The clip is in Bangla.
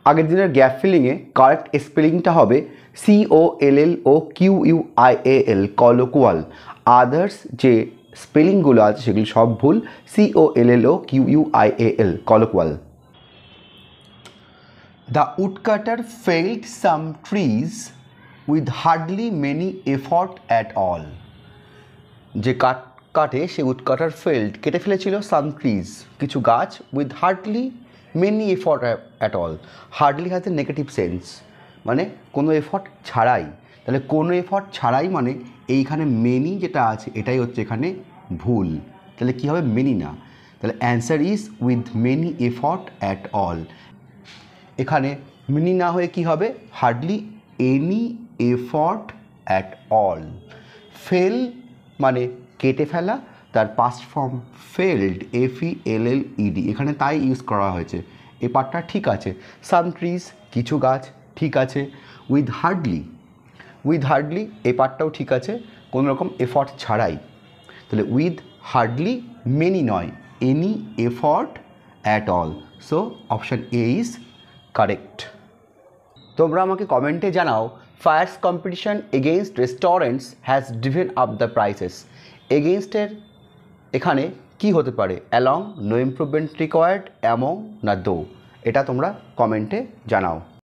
আগের দিনের গ্যাপ ফিলিংয়ে কারেক্ট স্পেলিংটা হবে COLLOQUIAL কলোকুয়াল। আদার্স যে স্পেলিংগুলো আছে সেগুলো সব ভুল, COLLOQUIAL colloquial. The woodcutter felled some trees with hardly many effort at all. যে কাটে সে উডকাটার ফেল্ড কেটে ফেলেছিল সাম ট্রিজ কিছু গাছ with hardly many effort at all. Hardly has a negative sense, মানে কোনো এফর্ট ছাড়াই। তাহলে কোনো এফর্ট ছাড়াই মানে এইখানে মেনি যেটা আছে এটাই হচ্ছে এখানে ভুল। তাহলে কী হবে? মেনি না। তাহলে answer is with many effort at all. এখানে মেনি না হয়ে কি হবে? Hardly any effort at all. Fail মানে কেটে ফেলা, তার পাস্ট ফর্ম ফেল্ড, FELLED, এখানে তাই ইউজ করা হয়েছে। এই পার্টটা ঠিক আছে। সাম ট্রিজ কিছু গাছ ঠিক আছে। উইথ হার্ডলি এই পার্টটাও ঠিক আছে, কোনো রকম এফর্ট ছাড়াই। তাহলে উইথ হার্ডলি মেনি নয়, any effort at all. So option A is correct. তোমরা আমাকে কমেন্টে জানাও, fierce competition against restaurants has driven up the prices. এগেইনস্টের এখানে কি হতে পারে? Along, no improvement required, among না দো? এটা তোমরা কমেন্টে জানাও।